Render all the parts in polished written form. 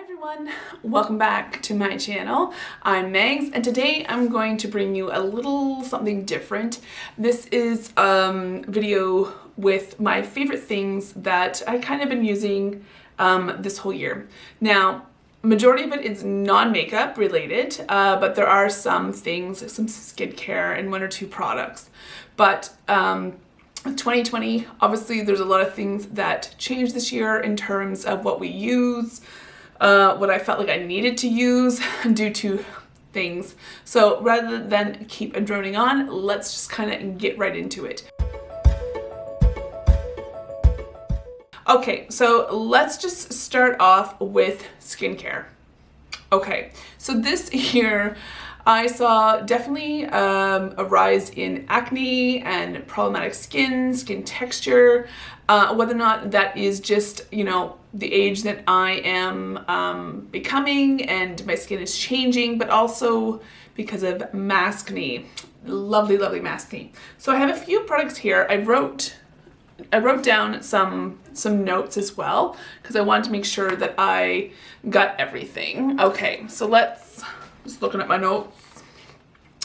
everyone, welcome back to my channel. I'm Megs and today I'm going to bring you a little something different. This is a video with my favorite things that I kind of been using this whole year. Now, majority of it is non-makeup related, but there are some things, some skincare and one or two products. But 2020, obviously there's a lot of things that changed this year in terms of what we use, what I felt like I needed to use due to things. So rather than keep droning on, let's just kind of get right into it. Okay, so let's just start off with skincare. Okay, so this year I saw definitely a rise in acne and problematic skin texture, whether or not that is just, you know, the age that I am becoming and my skin is changing, but also because of maskne, lovely maskne. So I have a few products here. I wrote down some notes as well because I wanted to make sure that I got everything. Okay, so just looking at my notes.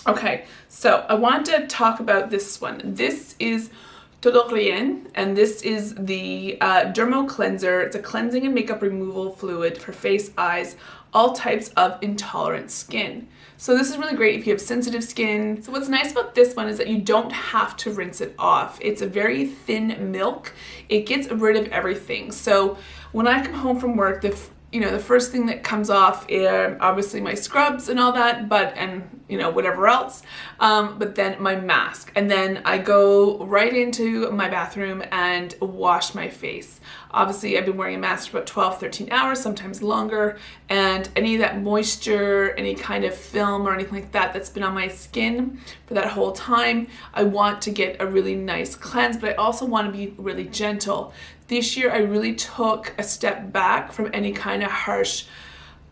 Okay, so I want to talk about this one. This is Tundra, and this is the Dermo Cleanser. It's a cleansing and makeup removal fluid for face, eyes, all types of intolerant skin. So this is really great if you have sensitive skin. So what's nice about this one is that you don't have to rinse it off. It's a very thin milk. It gets rid of everything. So when I come home from work, the first thing that comes off is obviously my scrubs and all that, and whatever else, but then my mask. And then I go right into my bathroom and wash my face. Obviously, I've been wearing a mask for about 12, 13 hours, sometimes longer, and any of that moisture, any kind of film or anything like that that's been on my skin for that whole time, I want to get a really nice cleanse, but I also want to be really gentle. This year, I really took a step back from any kind of harsh,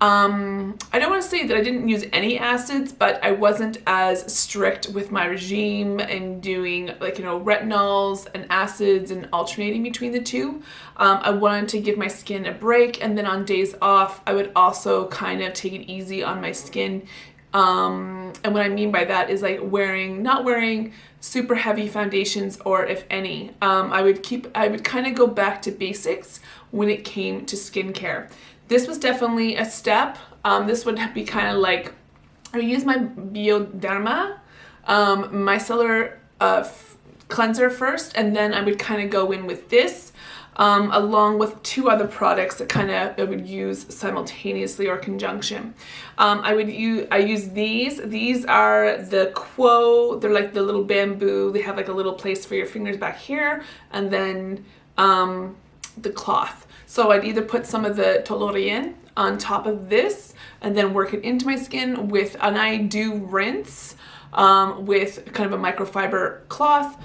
I don't want to say that I didn't use any acids, but I wasn't as strict with my regime and doing retinols and acids and alternating between the two. I wanted to give my skin a break, and then on days off, I would also kind of take it easy on my skin. And what I mean by that is like not wearing super heavy foundations, or if any. I would kind of go back to basics when it came to skincare. This was definitely a step. This would be kind of like, I would use my Bioderma micellar cleanser first, and then I would kind of go in with this, along with two other products that I would use simultaneously or conjunction. I use these. These are the Aqua. They're like the little bamboo. They have like a little place for your fingers back here, and then the cloth. So I'd either put some of the Tundra on top of this and then work it into my skin and I do rinse with kind of a microfiber cloth,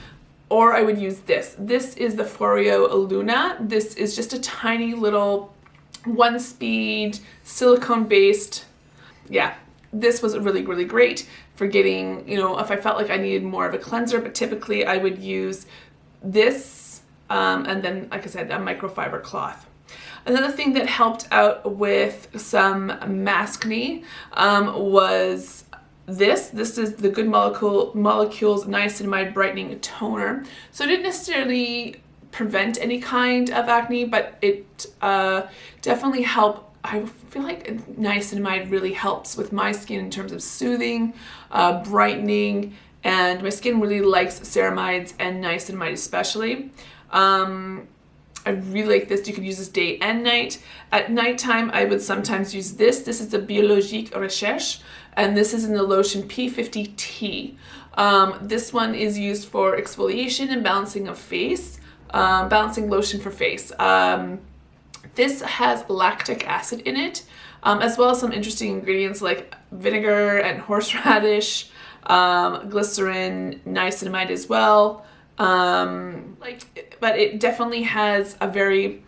or I would use this. This is the Foreo Luna. This is just a tiny little one-speed silicone based. Yeah, this was really great for getting, if I felt like I needed more of a cleanser, but typically I would use this and then, like I said, a microfiber cloth. Another thing that helped out with some maskne was this. This is the Good Molecules Niacinamide Brightening Toner. So it didn't necessarily prevent any kind of acne, but it definitely helped. I feel like niacinamide really helps with my skin in terms of soothing, brightening, and my skin really likes ceramides and niacinamide especially. I really like this. You could use this day and night. At nighttime, I would sometimes use this. This is the Biologique Recherche, and this is in the lotion P50T. This one is used for exfoliation and balancing of face, balancing lotion for face. This has lactic acid in it, as well as some interesting ingredients like vinegar and horseradish, glycerin, niacinamide as well. But it definitely has a very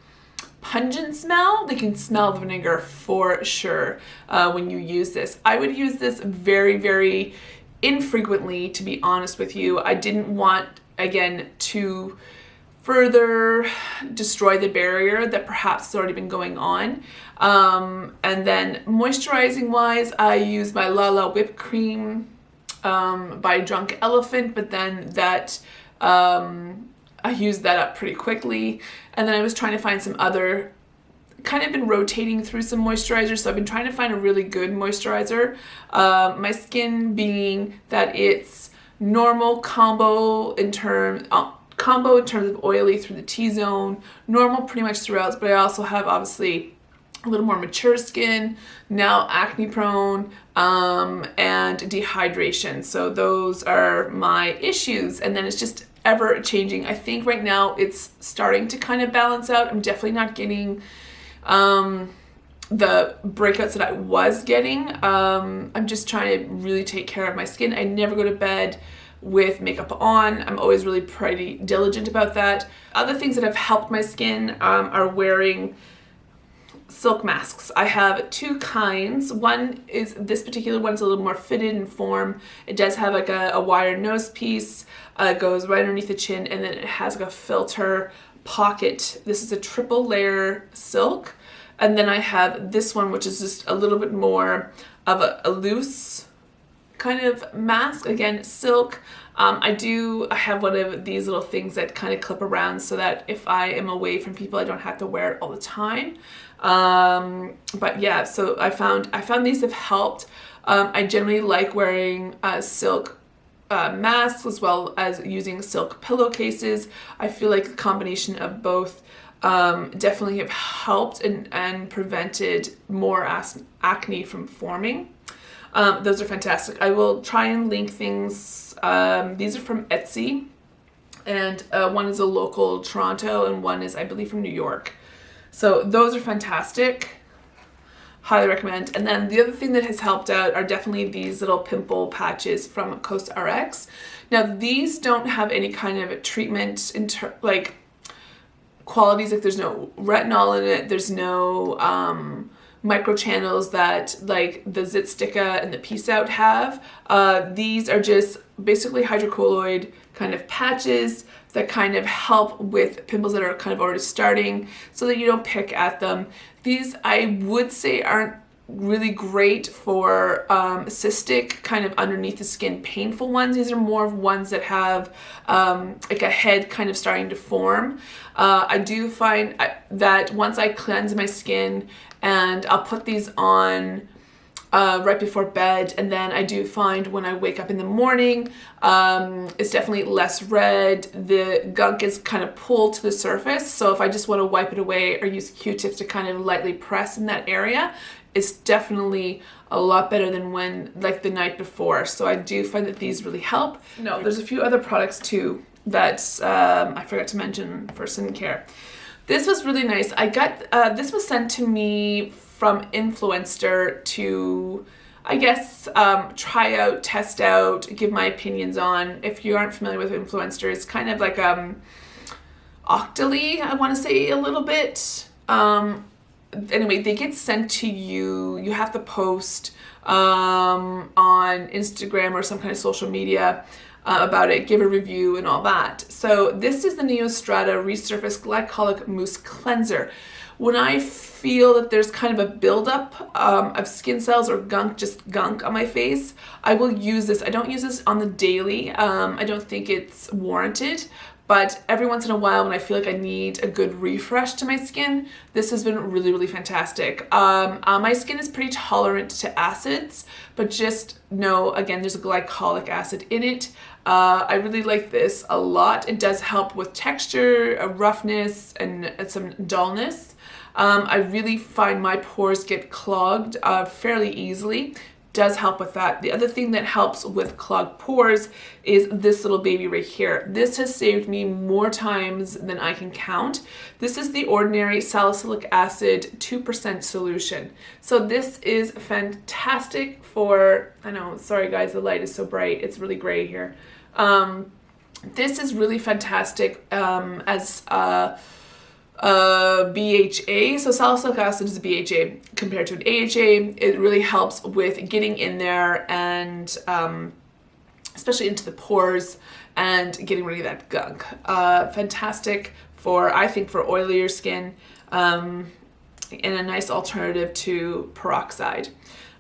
pungent smell. They can smell the vinegar for sure when you use this. I would use this very infrequently, to be honest with you. I didn't want, again, to further destroy the barrier that perhaps has already been going on. And then moisturizing wise, I use my Lala whipped cream by Drunk Elephant, but then that I used that up pretty quickly. And then I was trying to find some other, kind of been rotating through some moisturizers, so I've been trying to find a really good moisturizer. My skin being that it's normal combo in terms of oily through the T-zone, normal pretty much throughout, but I also have obviously a little more mature skin, now acne prone, and dehydration. So those are my issues, and then it's just ever changing. I think right now it's starting to kind of balance out. I'm definitely not getting the breakouts that I was getting. I'm just trying to really take care of my skin. I never go to bed with makeup on. I'm always really pretty diligent about that. Other things that have helped my skin are wearing silk masks. I have two kinds. One is, this particular one's a little more fitted in form. It does have like a wire nose piece, goes right underneath the chin, and then it has like a filter pocket. This is a triple layer silk. And then I have this one, which is just a little bit more of a loose kind of mask. Again, silk. I have one of these little things that kind of clip around so that if I am away from people, I don't have to wear it all the time. But yeah, so I found these have helped. I generally like wearing silk masks as well as using silk pillowcases. I feel like the combination of both definitely have helped and prevented more acne from forming. Those are fantastic. I will try and link things. These are from Etsy, and one is a local Toronto and one is, I believe, from New York. So those are fantastic. Highly recommend. And then the other thing that has helped out are definitely these little pimple patches from CosRx. Now these don't have any kind of treatment like qualities, like there's no retinol in it, there's no microchannels that like the Zitstica and the Peace Out have. These are just basically hydrocolloid kind of patches that kind of help with pimples that are kind of already starting so that you don't pick at them. These I would say aren't really great for cystic, kind of underneath the skin painful ones. These are more of ones that have like a head kind of starting to form. I do find that once I cleanse my skin, and I'll put these on right before bed, and then I do find when I wake up in the morning, it's definitely less red. The gunk is kind of pulled to the surface, so if I just want to wipe it away or use Q-tips to kind of lightly press in that area, it's definitely a lot better than when, like, the night before. So I do find that these really help. No, there's a few other products too that I forgot to mention for skincare. This was really nice. I got, this was sent to me from Influencer to, I guess, try out, test out, give my opinions on. If you aren't familiar with Influencer, it's kind of like Octoly, I want to say a little bit. Anyway, they get sent to you. You have to post on Instagram or some kind of social media about it, give a review and all that. So this is the Neostrata Resurfaced Glycolic Mousse Cleanser. When I feel that there's kind of a buildup of skin cells or just gunk on my face, I will use this. I don't use this on the daily. I don't think it's warranted, but every once in a while when I feel like I need a good refresh to my skin, this has been really, really fantastic. My skin is pretty tolerant to acids, but just know, again, there's a glycolic acid in it. I really like this a lot. It does help with texture, roughness, and some dullness. I really find my pores get clogged fairly easily. Does help with that. The other thing that helps with clogged pores is this little baby right here. This has saved me more times than I can count. This is the ordinary salicylic acid 2% solution. So this is fantastic for, I know, sorry guys, the light is so bright. It's really gray here. This is really fantastic as BHA. So salicylic acid is a BHA compared to an AHA. It really helps with getting in there and especially into the pores and getting rid of that gunk. Fantastic for, I think, for oilier skin, and a nice alternative to peroxide.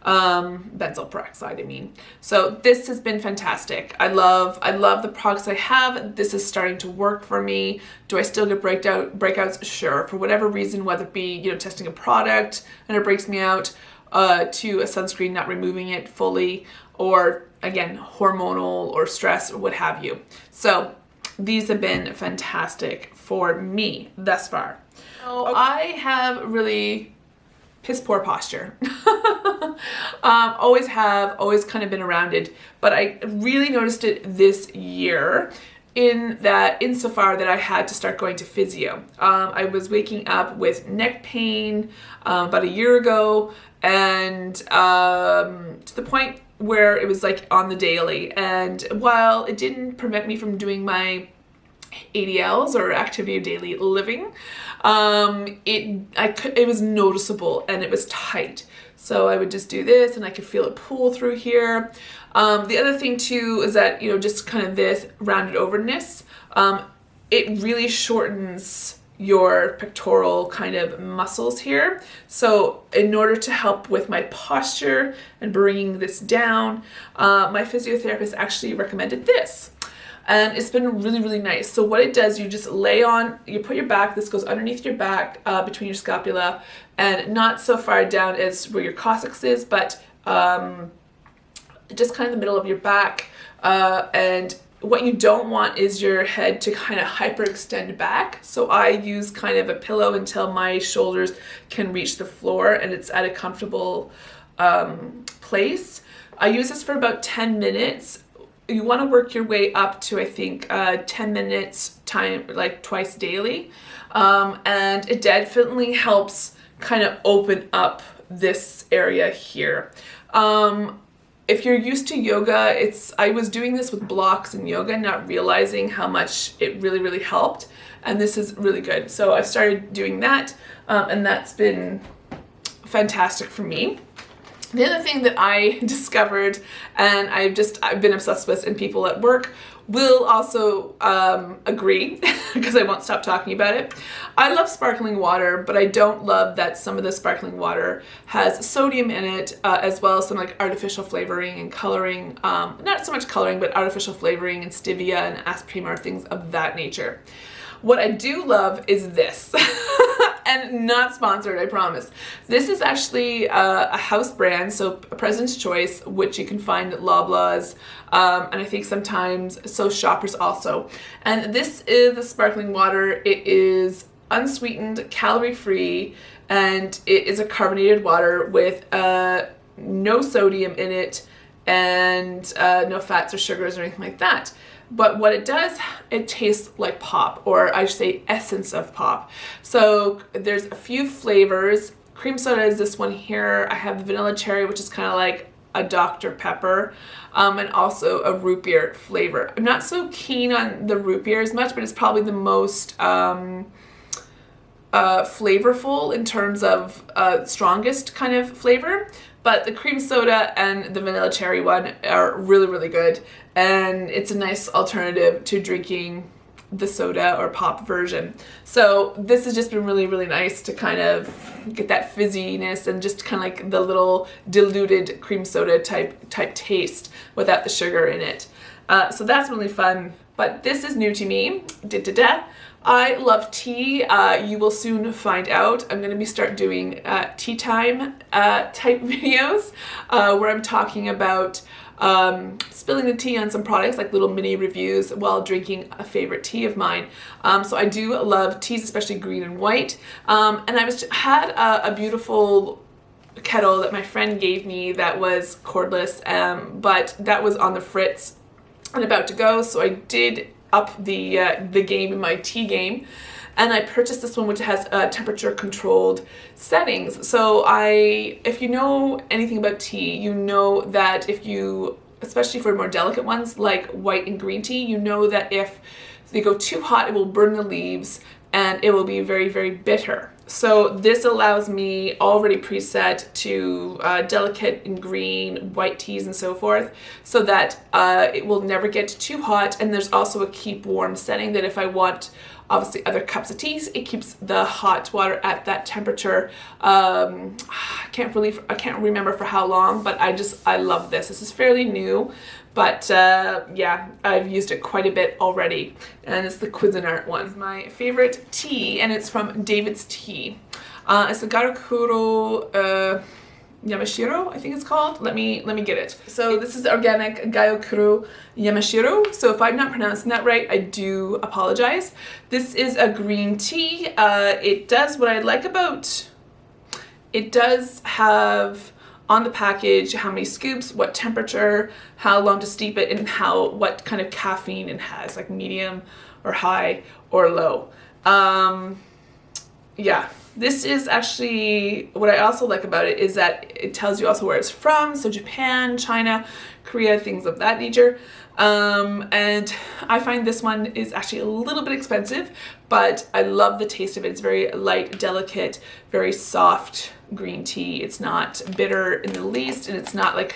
Benzoyl peroxide, I mean. So this has been fantastic. I love the products I have. This is starting to work for me. Do I still get breakouts? Sure. For whatever reason, whether it be, you know, testing a product and it breaks me out, to a sunscreen not removing it fully, or again, hormonal or stress or what have you. So these have been fantastic for me thus far. So I have really piss poor posture. Always have, always kind of been around it, but I really noticed it this year insofar that I had to start going to physio. I was waking up with neck pain about a year ago, and to the point where it was like on the daily. And while it didn't prevent me from doing my ADLs or activity of daily living, it was noticeable and it was tight. So I would just do this and I could feel it pull through here. The other thing too is that, you know, just kind of this rounded overness, it really shortens your pectoral kind of muscles here. So in order to help with my posture and bringing this down, my physiotherapist actually recommended this. And it's been really, really nice. So what it does, you just lay on, you put your back, this goes underneath your back, between your scapula, and not so far down as where your coccyx is, but just kind of the middle of your back. And what you don't want is your head to kind of hyperextend back. So I use kind of a pillow until my shoulders can reach the floor and it's at a comfortable place. I use this for about 10 minutes. You want to work your way up to, I think, 10 minutes time, like twice daily. And it definitely helps kind of open up this area here. If you're used to yoga, I was doing this with blocks in yoga, not realizing how much it really, really helped. And this is really good. So I started doing that, and that's been fantastic for me. The other thing that I discovered, and I've been obsessed with, and people at work will also agree, because I won't stop talking about it. I love sparkling water, but I don't love that some of the sparkling water has sodium in it, as well as some like artificial flavoring and coloring. Not so much coloring, but artificial flavoring and stevia and aspartame, things of that nature. What I do love is this. And not sponsored, I promise. This is actually a house brand, so President's Choice, which you can find at Lovelies, and I think sometimes So Shoppers also. And this is the sparkling water. It is unsweetened, calorie-free, and it is a carbonated water with no sodium in it and no fats or sugars or anything like that. But what it does, it tastes like pop, or I should say essence of pop. So there's a few flavors. Cream soda is this one here. I have the vanilla cherry, which is kind of like a Dr. Pepper, and also a root beer flavor. I'm not so keen on the root beer as much, but it's probably the most flavorful in terms of strongest kind of flavor. But the cream soda and the vanilla cherry one are really, really good. And it's a nice alternative to drinking the soda or pop version. So this has just been really, really nice to kind of get that fizziness and just kind of like the little diluted cream soda type taste without the sugar in it. So that's really fun. But this is new to me. I love tea. You will soon find out. I'm going to start doing tea time type videos where I'm talking about spilling the tea on some products, like little mini reviews while drinking a favorite tea of mine. So I do love teas, especially green and white. And I had a beautiful kettle that my friend gave me that was cordless, but that was on the fritz and about to go. So I did up the game in my tea game, and I purchased this one, which has temperature controlled settings. So if you know anything about tea, you know that especially for more delicate ones like white and green tea, you know that if they go too hot, it will burn the leaves. and it will be very, very bitter. So this allows me already preset to delicate and green, white teas and so forth, so that it will never get too hot. And there's also a keep warm setting that if I want obviously other cups of teas, it keeps the hot water at that temperature. I can't remember for how long, but I love this. This is fairly new, but yeah, I've used it quite a bit already, and it's the Cuisinart one. It's my favorite tea, and it's from David's Tea. It's the Gyokuro Yamashiro, I think it's called. Let me get it. So this is organic Gyokuro Yamashiro. So if I'm not pronouncing that right, I do apologize. This is a green tea. It does what I like about it. Does have on the package how many scoops, what temperature, how long to steep it, and what kind of caffeine it has, like medium or high or low. Yeah. This is actually, what I also like about it is that it tells you also where it's from, so Japan, China, Korea, things of that nature. And I find this one is actually a little bit expensive, but I love the taste of it. It's very light, delicate, very soft green tea. It's not bitter in the least, and it's not like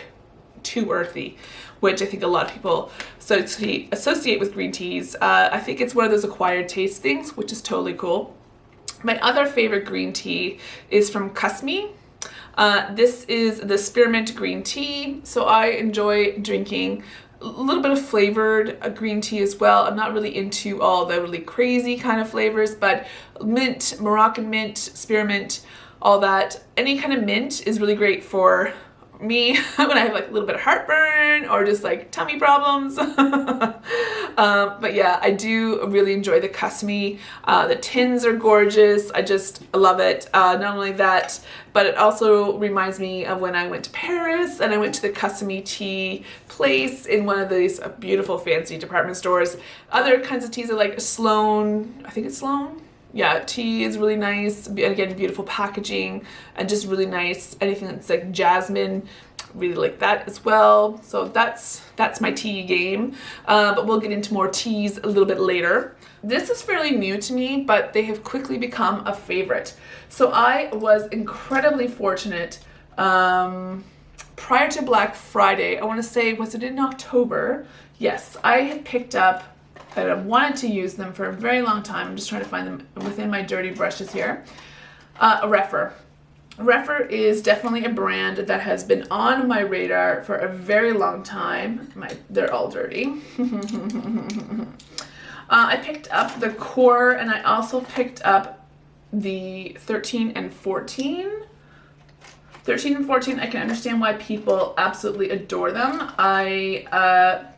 too earthy, which I think a lot of people associate with green teas. I think it's one of those acquired taste things, which is totally cool. My other favorite green tea is from Matissme. This is the Spearmint Green Tea. So I enjoy drinking a little bit of flavored green tea as well. I'm not really into all the really crazy kind of flavors, but mint, Moroccan mint, spearmint, all that. Any kind of mint is really great for me when I have like a little bit of heartburn or just like tummy problems. But yeah, I do really enjoy the Matissme. The tins are gorgeous. I just love it. Not only that, but it also reminds me of when I went to Paris and I went to the Matissme tea place in one of these beautiful fancy department stores. Other kinds of teas are like Sloan, I think it's Sloan. Yeah, tea is really nice. Again, beautiful packaging and just really nice. Anything that's like jasmine, really like that as well. So that's my tea game. But we'll get into more teas a little bit later. This is fairly new to me, but they have quickly become a favorite. So I was incredibly fortunate prior to Black Friday. I want to say, was it in October? Yes, I had picked up, and I wanted to use them for a very long time. I'm just trying to find them within my dirty brushes here. A Refer. Refer is definitely a brand that has been on my radar for a very long time. They're all dirty. I picked up the Core, and I also picked up the 13 and 14. 13 and 14, I can understand why people absolutely adore them. I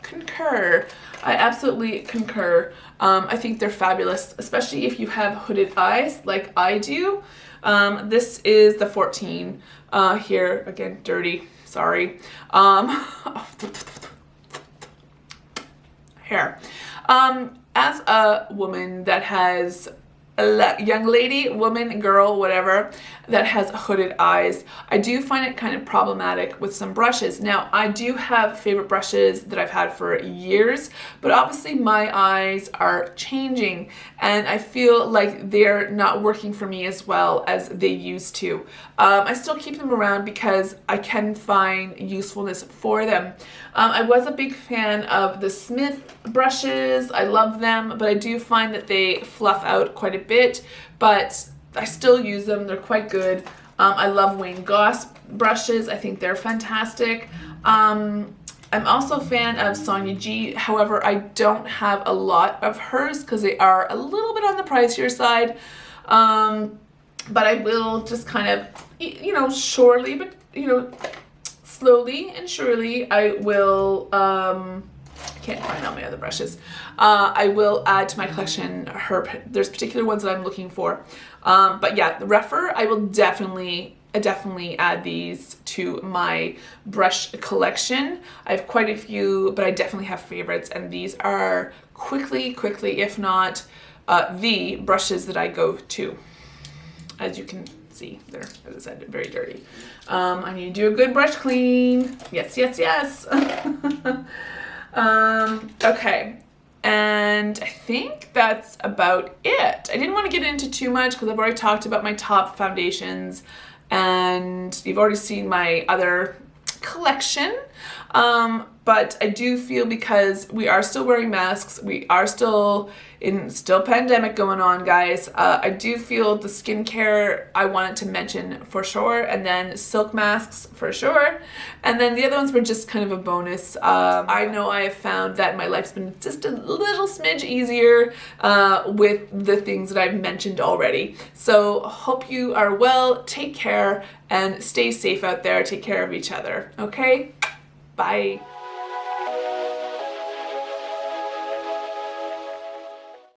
concur. I absolutely concur. I think they're fabulous, especially if you have hooded eyes like I do. This is the 14. Here, again, dirty, sorry. Hair. As a woman that has young lady, woman, girl, whatever, that has hooded eyes, I do find it kind of problematic with some brushes. Now, I do have favorite brushes that I've had for years, but obviously my eyes are changing and I feel like they're not working for me as well as they used to. I still keep them around because I can find usefulness for them. I was a big fan of the Smith brushes. I love them, but I do find that they fluff out quite a bit, but I still use them. They're quite good. I love Wayne Goss brushes. I think they're fantastic. I'm also a fan of Sonia G. However, I don't have a lot of hers because they are a little bit on the pricier side. But I will just kind of, surely, but, slowly and surely, I will, I can't find all my other brushes. I will add to my collection there's particular ones that I'm looking for. But yeah, the Refer, I will definitely add these to my brush collection. I have quite a few, but I definitely have favorites, and these are quickly, if not the brushes that I go to. As you can see, they're, as I said, very dirty. I need to do a good brush clean. Yes. Okay. And I think that's about it. I didn't want to get into too much because I've already talked about my top foundations and you've already seen my other collection. But I do feel, because we are still wearing masks, we are still pandemic going on, guys. I do feel the skincare I wanted to mention for sure, and then silk masks for sure, and then the other ones were just kind of a bonus. I know I have found that my life's been just a little smidge easier with the things that I've mentioned already. So hope you are well, take care, and stay safe out there. Take care of each other, okay? Bye.